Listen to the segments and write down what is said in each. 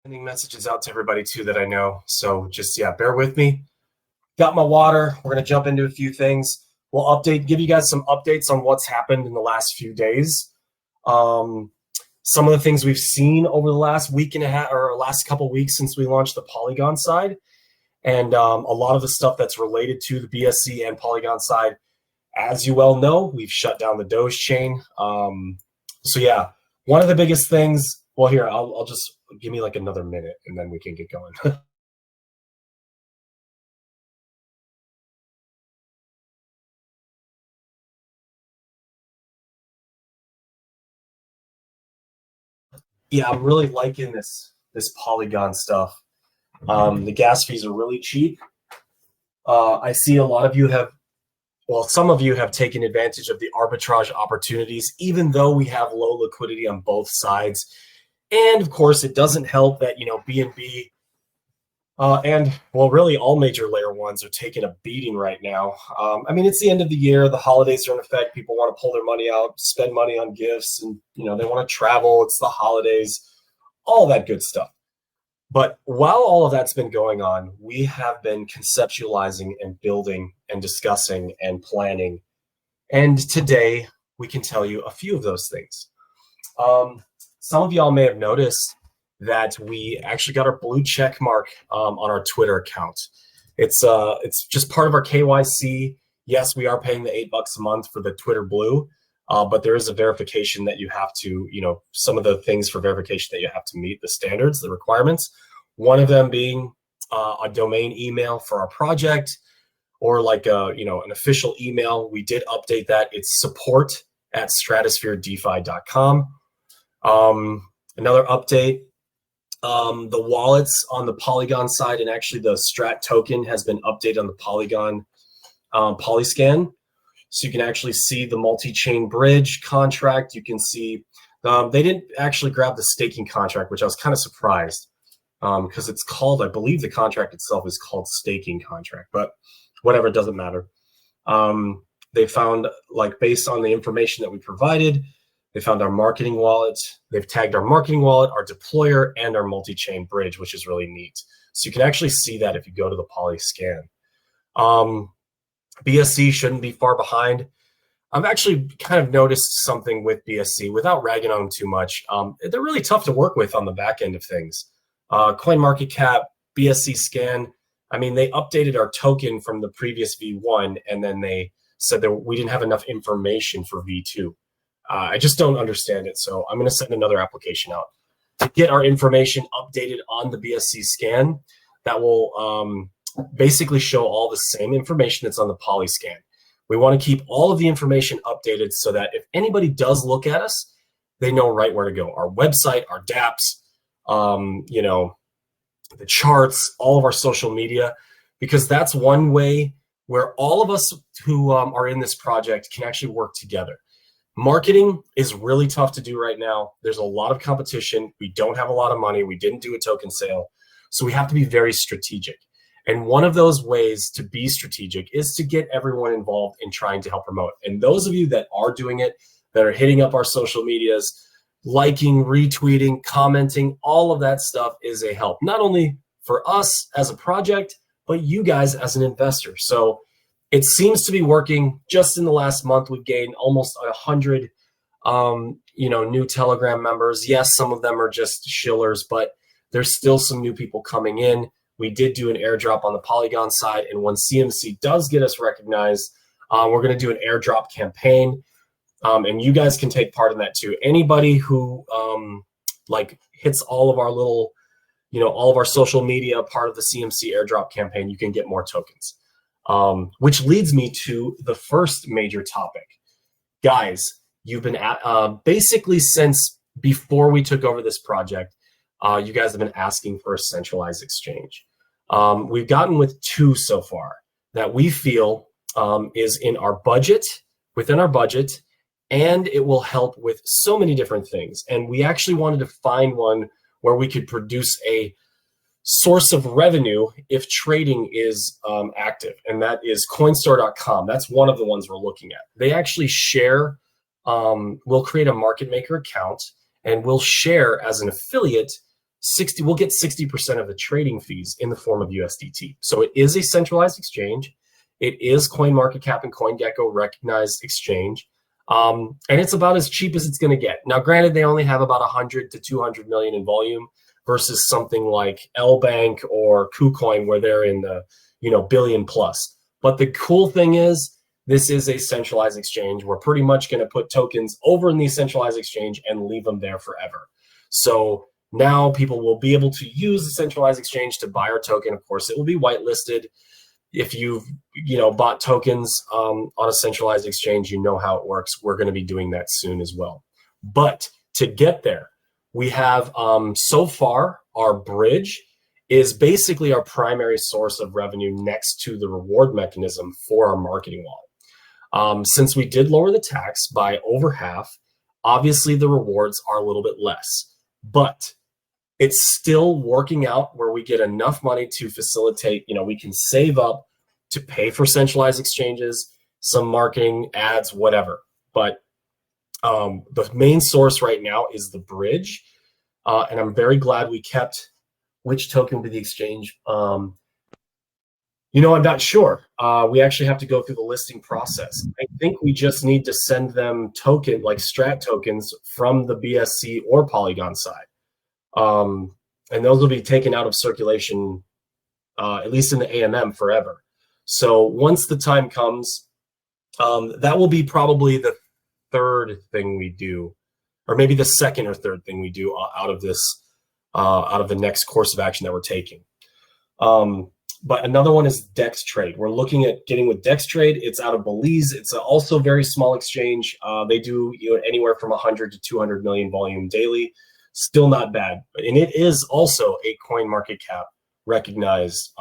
Sending messages out to everybody too that I know. So just, yeah, bear with me. Got my water. We're going to jump into a few things. We'll give you guys some updates on what's happened in the last few days. Some of the things we've seen over the last week and a half or last couple weeks since we launched the Polygon side. And a lot of the stuff that's related to the BSC and Polygon side. As you well know, we've shut down the Doge chain. So yeah, one of the biggest things, well, here, I'll just give me like another minute and then we can get going. Yeah, I'm really liking this Polygon stuff. The gas fees are really cheap. I see a lot of you have, well, some of you have taken advantage of the arbitrage opportunities, even though we have low liquidity on both sides. And of course, it doesn't help that, BNB and, well, really all major layer ones are taking a beating right now. I mean, it's the end of the year. The holidays are in effect. People want to pull their money out, spend money on gifts, and, they want to travel. It's the holidays, all that good stuff. But while all of that's been going on, we have been conceptualizing and building and discussing and planning. And today we can tell you a few of those things. Some of y'all may have noticed that we actually got our blue check mark on our Twitter account. It's just part of our KYC. Yes, we are paying the $8 a month for the Twitter blue, but there is a verification that you have to, some of the things for verification that you have to meet, the standards, the requirements. One of them being a domain email for our project, or like an official email. We did update that. It's support@stratospheredefi.com. Another update. The wallets on the Polygon side, and actually the Strat token has been updated on the Polygon Polyscan. So you can actually see the multi-chain bridge contract. You can see they didn't actually grab the staking contract, which I was kind of surprised because it's called, I believe the contract itself is called staking contract, but whatever, it doesn't matter. They found, like, based on the information that we provided, they found our marketing wallet. They've tagged our marketing wallet, our deployer, and our multi-chain bridge, which is really neat. So you can actually see that if you go to the Polyscan. BSC shouldn't be far behind. I've actually kind of noticed something with BSC without ragging on them too much. They're really tough to work with on the back end of things. CoinMarketCap, BSC Scan, I mean, they updated our token from the previous V1, and then they said that we didn't have enough information for V2. I just don't understand it. So I'm going to send another application out to get our information updated on the BSC scan. That will basically show all the same information that's on the Polyscan. We want to keep all of the information updated so that if anybody does look at us, they know right where to go. Our website, our dApps, the charts, all of our social media, because that's one way where all of us who are in this project can actually work together. Marketing is really tough to do right now. There's a lot of competition. We don't have a lot of money. We didn't do a token sale. So we have to be very strategic. And one of those ways to be strategic is to get everyone involved in trying to help promote. And those of you that are doing it, that are hitting up our social medias, liking, retweeting, commenting, all of that stuff is a help, not only for us as a project, but you guys as an investor. So it seems to be working. Just in the last month, we've gained almost 100, new Telegram members. Yes, some of them are just shillers, but there's still some new people coming in. We did do an airdrop on the Polygon side, and when CMC does get us recognized, we're going to do an airdrop campaign, and you guys can take part in that too. Anybody who hits all of our little, all of our social media part of the CMC airdrop campaign, you can get more tokens. Which leads me to the first major topic. Guys, you've been basically since before we took over this project, you guys have been asking for a centralized exchange. We've gotten with two so far that we feel is in our budget, within our budget, and it will help with so many different things. And we actually wanted to find one where we could produce a source of revenue if trading is active, and that is coinstore.com. That's one of the ones we're looking at. They actually share, we'll create a market maker account, and we'll share as an affiliate we'll get 60% of the trading fees in the form of USDT. So it is a centralized exchange. It is CoinMarketCap and CoinGecko recognized exchange. And it's about as cheap as it's going to get. Now, granted, they only have about 100 to 200 million in volume versus something like LBank or KuCoin where they're in the billion plus. But the cool thing is, this is a centralized exchange. We're pretty much going to put tokens over in the centralized exchange and leave them there forever. So now people will be able to use the centralized exchange to buy our token. Of course, it will be whitelisted. If you've bought tokens on a centralized exchange, you know how it works. We're going to be doing that soon as well. But to get there, we have so far our bridge is basically our primary source of revenue next to the reward mechanism for our marketing wallet. Since we did lower the tax by over half, obviously the rewards are a little bit less, but it's still working out where we get enough money to facilitate, we can save up to pay for centralized exchanges, some marketing, ads, whatever. But the main source right now is the bridge. And I'm very glad we kept which token will be the exchange. I'm not sure. We actually have to go through the listing process. I think we just need to send them token, like Strat tokens from the BSC or Polygon side. And those will be taken out of circulation, at least in the AMM forever. So once the time comes, that will be probably the third thing we do, or maybe the second or third thing we do out of this, out of the next course of action that we're taking. But another one is Dex Trade. We're looking at getting with Dex Trade. It's out of Belize. It's also a very small exchange. They do anywhere from 100 to 200 million volume daily. Still not bad. And it is also a CoinMarketCap recognized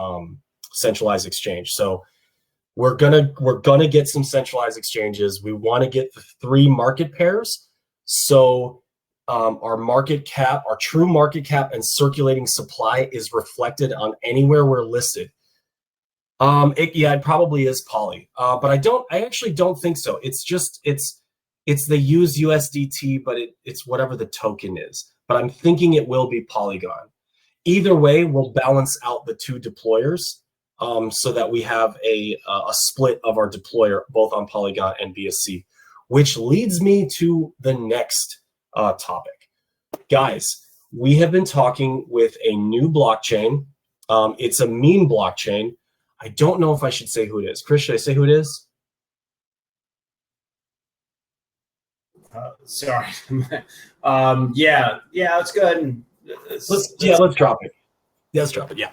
centralized exchange. So we're gonna get some centralized exchanges. We want to get the 3 market pairs. So our market cap, our true market cap and circulating supply is reflected on anywhere we're listed. It probably is Poly, but I actually don't think so. It's they use USDT, but it's whatever the token is. But I'm thinking it will be Polygon. Either way, we'll balance out the 2 deployers so that we have a split of our deployer both on Polygon and BSC, which leads me to the next topic. Guys, we have been talking with a new blockchain. It's a meme blockchain. I don't know if I should say who it is. Chris, should I say who it is? Sorry. Yeah, let's go ahead and let's drop it. Yeah, let's drop it. Yeah.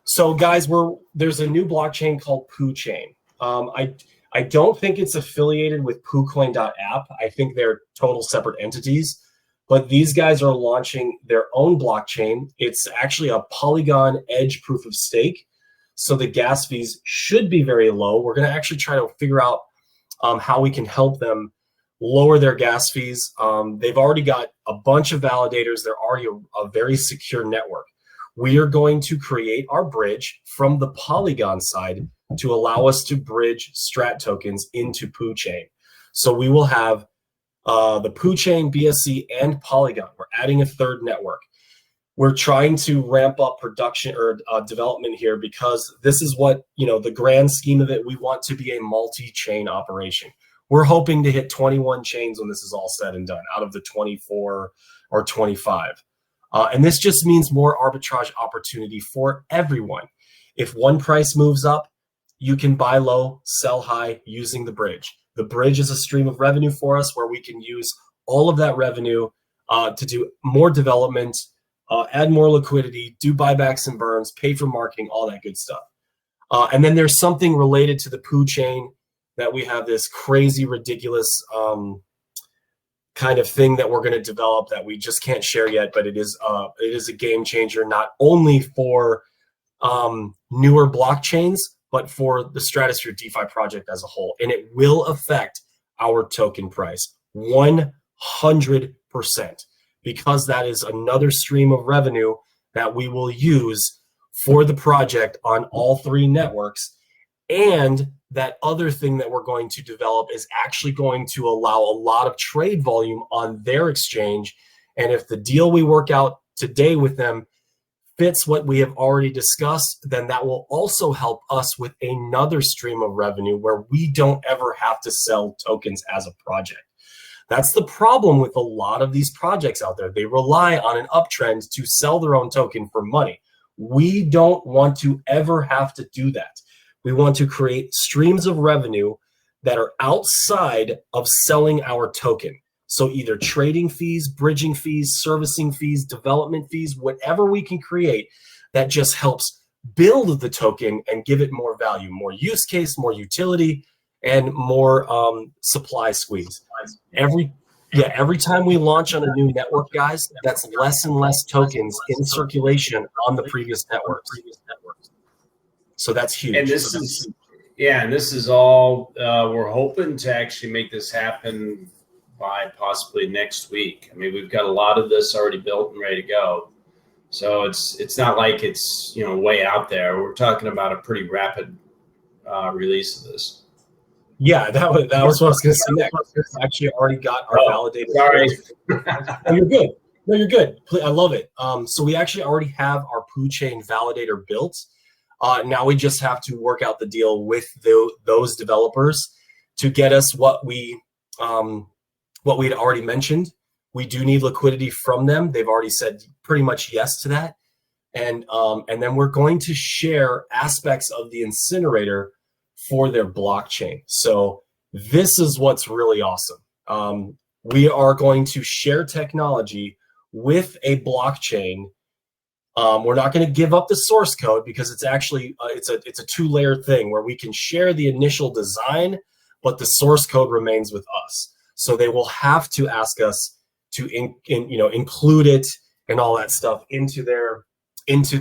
So guys, there's a new blockchain called PooChain. I don't think it's affiliated with PooCoin.app. I think they're total separate entities, but these guys are launching their own blockchain. It's actually a Polygon Edge proof of stake. So the gas fees should be very low. We're going to actually try to figure out how we can help them lower their gas fees. They've already got a bunch of validators. They're already a very secure network. We are going to create our bridge from the Polygon side to allow us to bridge Strat tokens into PooChain. So we will have the PooChain, BSC, and Polygon. We're adding a third network. We're trying to ramp up production or development here because this is what, the grand scheme of it, we want to be a multi-chain operation. We're hoping to hit 21 chains when this is all said and done out of the 24 or 25. And this just means more arbitrage opportunity for everyone. If one price moves up, you can buy low, sell high using the bridge. The bridge is a stream of revenue for us where we can use all of that revenue to do more development, add more liquidity, do buybacks and burns, pay for marketing, all that good stuff. And then there's something related to the PooChain that we have this crazy, ridiculous kind of thing that we're going to develop that we just can't share yet, but it is a game changer, not only for newer blockchains, but for the Stratosphere DeFi project as a whole. And it will affect our token price 100%, because that is another stream of revenue that we will use for the project on all 3 networks. And that other thing that we're going to develop is actually going to allow a lot of trade volume on their exchange. And if the deal we work out today with them fits what we have already discussed, then that will also help us with another stream of revenue where we don't ever have to sell tokens as a project. That's the problem with a lot of these projects out there. They rely on an uptrend to sell their own token for money. We don't want to ever have to do that. We want to create streams of revenue that are outside of selling our token. So either trading fees, bridging fees, servicing fees, development fees, whatever we can create that just helps build the token and give it more value, more use case, more utility, and more supply squeeze. Every time we launch on a new network, guys, that's less and less tokens in circulation on the previous networks. So that's huge. And this is all we're hoping to actually make this happen by possibly next week. I mean, we've got a lot of this already built and ready to go. So it's not like it's way out there. We're talking about a pretty rapid release of this. Yeah, that was what I was going to say next. We actually already got our validator. Sorry. Oh, you're good. No, you're good. I love it. So we actually already have our PooChain validator built. Now we just have to work out the deal with those developers to get us what we had already mentioned. We do need liquidity from them. They've already said pretty much yes to that. And then we're going to share aspects of the incinerator for their blockchain. So this is what's really awesome. We are going to share technology with a blockchain. We're not going to give up the source code because it's actually it's a two-layer thing where we can share the initial design, but the source code remains with us. So they will have to ask us to include it and all that stuff into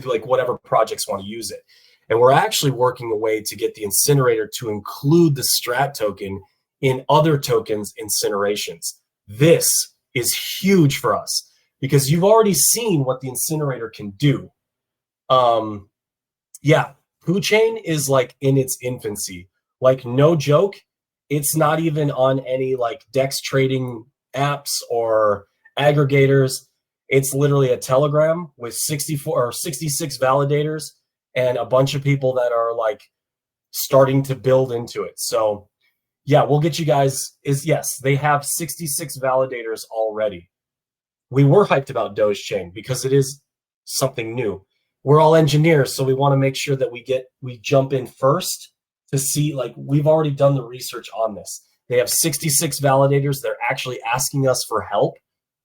like whatever projects want to use it. And we're actually working a way to get the incinerator to include the Strat token in other tokens incinerations. This is huge for us because you've already seen what the incinerator can do. Yeah, PooChain is like in its infancy. Like, no joke, it's not even on any like DEX trading apps or aggregators. It's literally a Telegram with 64 or 66 validators and a bunch of people that are like starting to build into it. So yeah, we'll get you guys yes, they have 66 validators already. We were hyped about Dogechain because it is something new. We're all engineers, so we want to make sure that we jump in first to see, like, we've already done the research on this. They have 66 validators. They're actually asking us for help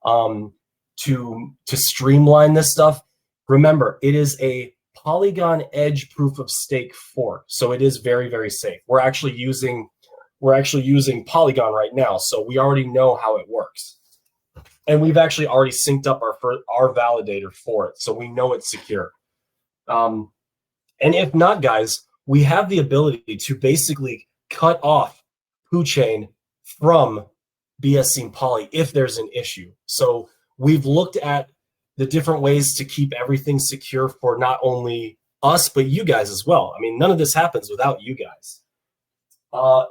to streamline this stuff. Remember, it is a Polygon Edge proof of stake fork, so it is very, very safe. We're actually using Polygon right now, so we already know how it works, and we've actually already synced up our validator for it, so we know it's secure. And if not, guys, we have the ability to basically cut off PooChain from BSC and Poly if there's an issue. So we've looked at the different ways to keep everything secure for not only us, but you guys as well. I mean, none of this happens without you guys.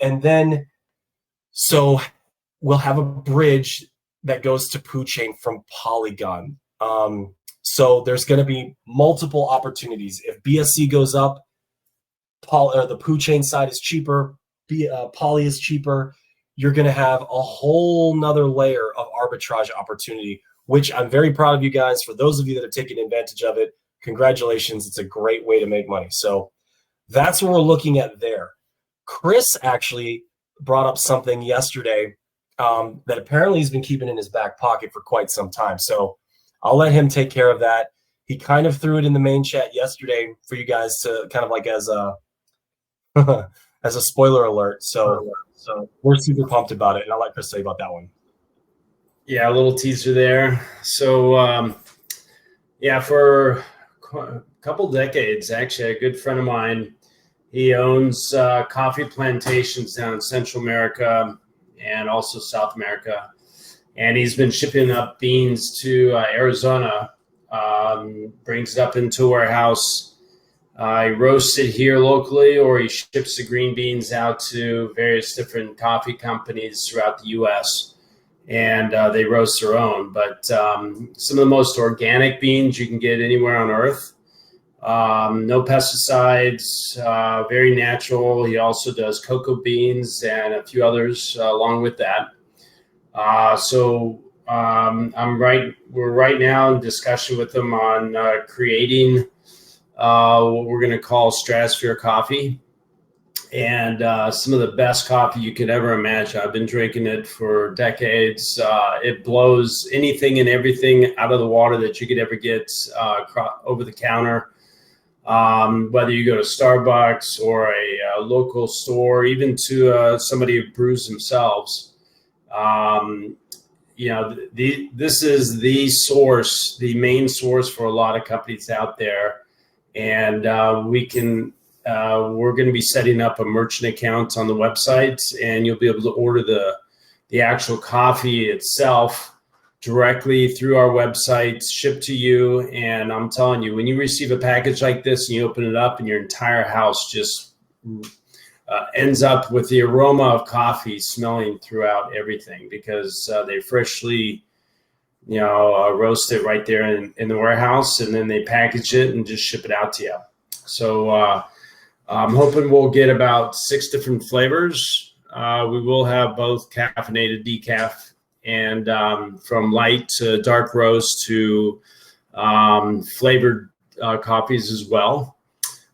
And then, so we'll have a bridge that goes to PooChain from Polygon. So there's going to be multiple opportunities. If BSC goes up, the PooChain side is cheaper, Poly is cheaper, you're going to have a whole nother layer of arbitrage opportunity, which I'm very proud of you guys. For those of you that are taking advantage of it, congratulations. It's a great way to make money. So that's what we're looking at there. Chris actually brought up something yesterday that apparently he's been keeping in his back pocket for quite some time. So I'll let him take care of that. He kind of threw it in the main chat yesterday for you guys to kind of like as a as a spoiler alert. So we're super pumped about it, and I'll let Chris say about that one. Yeah, a little teaser there. So yeah, for a couple decades, actually, a good friend of mine, he owns coffee plantations down in Central America and also South America. And he's been shipping up beans to Arizona, brings it up into a warehouse. He roasts it here locally, or he ships the green beans out to various different coffee companies throughout the U.S. and they roast their own. But some of the most organic beans you can get anywhere on earth. No pesticides, very natural. He also does cocoa beans and a few others along with that. We're right now in discussion with them on creating what we're going to call Stratosphere coffee, and some of the best coffee you could ever imagine. I've been drinking it for decades. It blows anything and everything out of the water that you could ever get over the counter. Whether you go to Starbucks or a local store, even to somebody who brews themselves. This is the source, the main source for a lot of companies out there. And we're going to be setting up a merchant account on the website, and you'll be able to order the actual coffee itself directly through our website, shipped to you. And I'm telling you, when you receive a package like this and you open it up and your entire house just ends up with the aroma of coffee smelling throughout everything, because they freshly, roast it right there in the warehouse, and then they package it and just ship it out to you. So I'm hoping we'll get about 6 different flavors. We will have both caffeinated decaf and from light to dark roast to flavored coffees as well.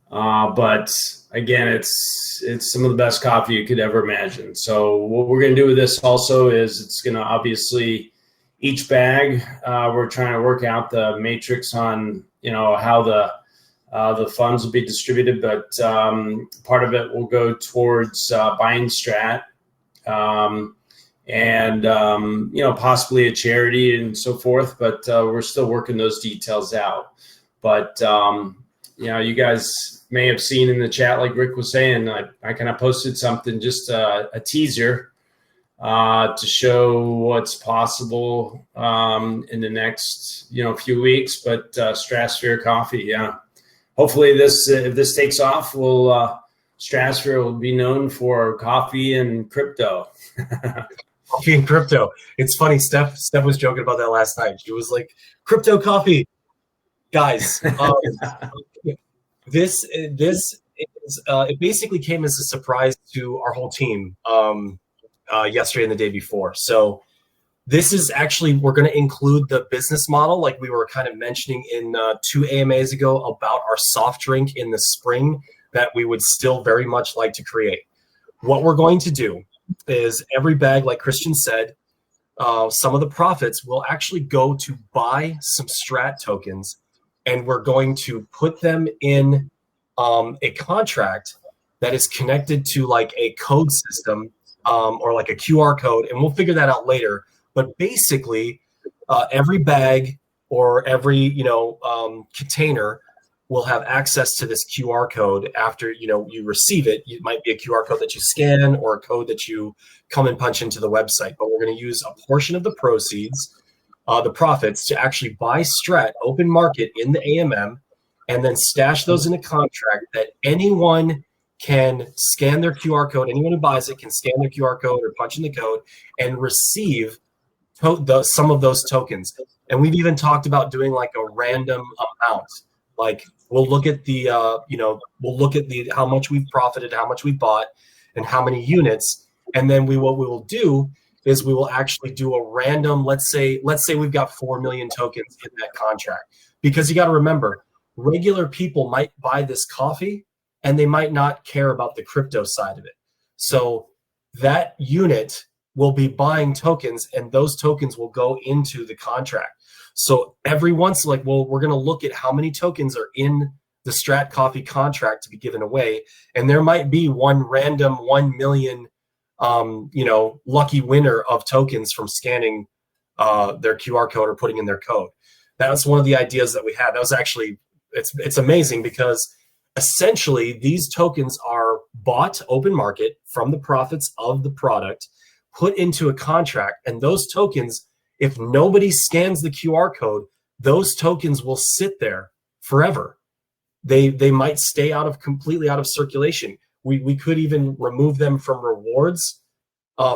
But again, it's some of the best coffee you could ever imagine. So what we're going to do with this also is it's going to obviously, each bag, we're trying to work out the matrix on, how the funds will be distributed, but part of it will go towards buying Strat, and possibly a charity and so forth. But we're still working those details out. But you guys may have seen in the chat, like Rick was saying, I kind of posted something, just a teaser to show what's possible in the next few weeks. But Stratosphere coffee, yeah. Hopefully if this takes off, Stratosphere will be known for coffee and crypto. Coffee and crypto. It's funny. Steph was joking about that last night. She was like, "Crypto coffee, guys." This is it basically came as a surprise to our whole team yesterday and the day before. So this is actually, we're going to include the business model, like we were kind of mentioning in 2 AMAs ago about our soft drink in the spring that we would still very much like to create. What we're going to do is every bag, like Christian said, some of the profits will actually go to buy some Strat tokens, and we're going to put them in a contract that is connected to like a code system or like a QR code, and we'll figure that out later. But basically, every bag or every container will have access to this QR code after you receive it. It might be a QR code that you scan or a code that you come and punch into the website. But we're going to use a portion of the proceeds, the profits, to actually buy Strat open market in the AMM, and then stash those in a contract that anyone can scan their QR code. Anyone who buys it can scan their QR code or punch in the code and receive some of those tokens. And we've even talked about doing like a random amount. Like we'll look at the how much we've profited, how much we bought, and how many units. And then what we will do is we will actually do a random, let's say we've got 4 million tokens in that contract. Because you got to remember, regular people might buy this coffee and they might not care about the crypto side of it. So that unit will be buying tokens, and those tokens will go into the contract. So every once, we're going to look at how many tokens are in the Strat Coffee contract to be given away. And there might be one random 1 million, lucky winner of tokens from scanning their QR code or putting in their code. That's one of the ideas that we had. That was actually, it's amazing because essentially these tokens are bought open market from the profits of the product, put into a contract, and those tokens, if nobody scans the QR code, those tokens will sit there forever. They might stay completely out of circulation. We could even remove them from rewards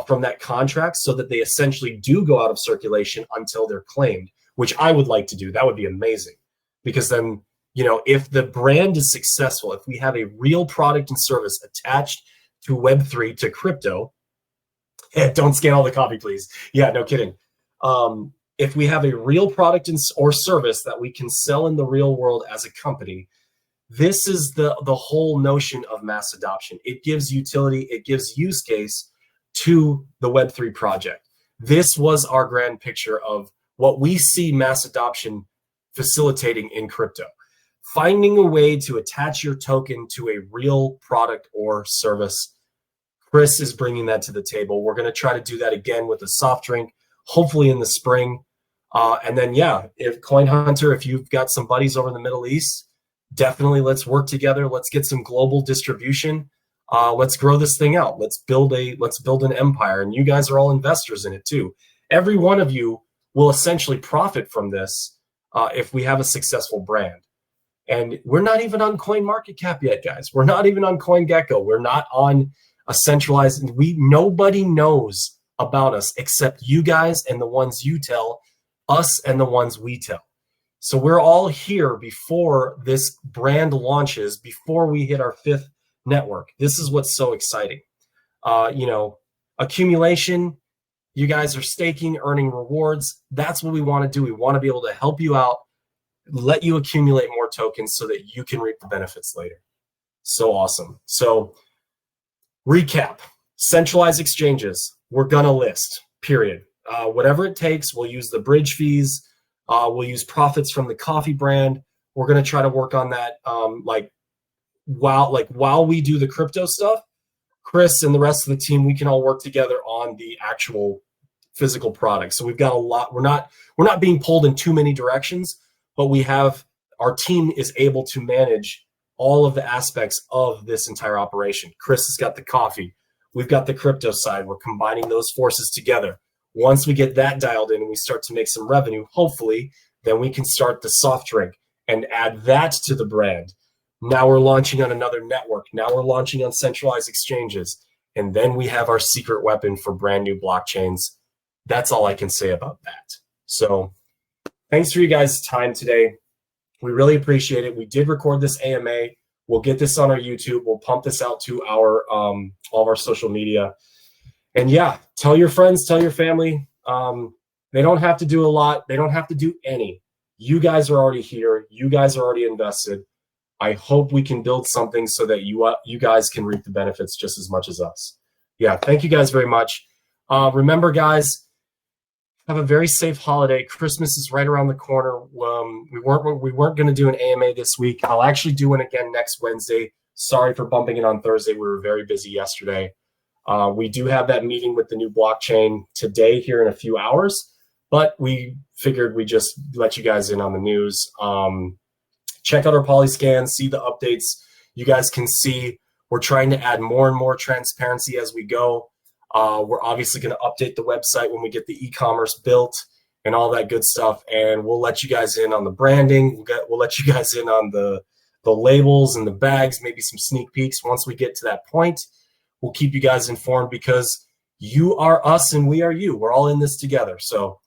from that contract so that they essentially do go out of circulation until they're claimed, which I would like to do. That would be amazing, because then, if the brand is successful, if we have a real product and service attached to Web3, to crypto, don't scan all the copy, please. Yeah, no kidding. If we have a real product or service that we can sell in the real world as a company, this is the whole notion of mass adoption. It gives utility, it gives use case to the Web3 project. This was our grand picture of what we see mass adoption facilitating in crypto. Finding a way to attach your token to a real product or service. Chris is bringing that to the table. We're going to try to do that again with a soft drink, hopefully in the spring. And then, if Coin Hunter, if you've got some buddies over in the Middle East, definitely let's work together. Let's get some global distribution. Let's grow this thing out. Let's build an empire. And you guys are all investors in it too. Every one of you will essentially profit from this if we have a successful brand. And we're not even on CoinMarketCap yet, guys. We're not even on CoinGecko. We're not on a centralized. Nobody knows about us except you guys and the ones you tell, us and the ones we tell. So we're all here before this brand launches, before we hit our 5th network. This is what's so exciting. Accumulation, you guys are staking, earning rewards. That's what we want to do. We want to be able to help you out, let you accumulate more tokens so that you can reap the benefits later. So awesome. So recap, centralized exchanges, we're going to list, period. Whatever it takes, we'll use the bridge fees. We'll use profits from the coffee brand. We're going to try to work on that. While we do the crypto stuff, Chris and the rest of the team, we can all work together on the actual physical product. So we've got a lot. We're not being pulled in too many directions, but our team is able to manage all of the aspects of this entire operation. Chris has got the coffee. We've got the crypto side. We're combining those forces together. Once we get that dialed in and we start to make some revenue, hopefully, then we can start the soft drink and add that to the brand. Now we're launching on another network. Now we're launching on centralized exchanges. And then we have our secret weapon for brand new blockchains. That's all I can say about that. So thanks for you guys' time today. We really appreciate it. We did record this AMA. We'll get this on our YouTube. We'll pump this out to our all of our social media. And tell your friends, tell your family. They don't have to do a lot. They don't have to do any. You guys are already here. You guys are already invested. I hope we can build something so that you guys can reap the benefits just as much as us. Thank you guys very much. Remember, guys, have a very safe holiday. Christmas is right around the corner. We weren't going to do an AMA this week. I'll actually do one again next Wednesday. Sorry for bumping it on Thursday. We were very busy yesterday. We do have that meeting with the new blockchain today here in a few hours, but we figured we'd just let you guys in on the news. Check out our Polyscan, see the updates. You guys can see we're trying to add more and more transparency as we go. We're obviously going to update the website when we get the e-commerce built and all that good stuff. And we'll let you guys in on the branding. We'll let you guys in on the labels and the bags, maybe some sneak peeks once we get to that point. We'll keep you guys informed because you are us and we are you. We're all in this together. So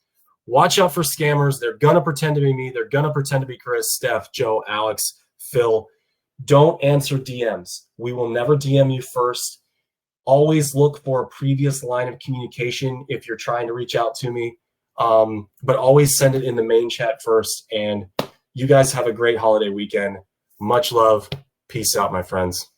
watch out for scammers. They're going to pretend to be me. They're going to pretend to be Chris, Steph, Joe, Alex, Phil. Don't answer DMs. We will never DM you first. Always look for a previous line of communication if you're trying to reach out to me. But always send it in the main chat first. And you guys have a great holiday weekend. Much love. Peace out, my friends.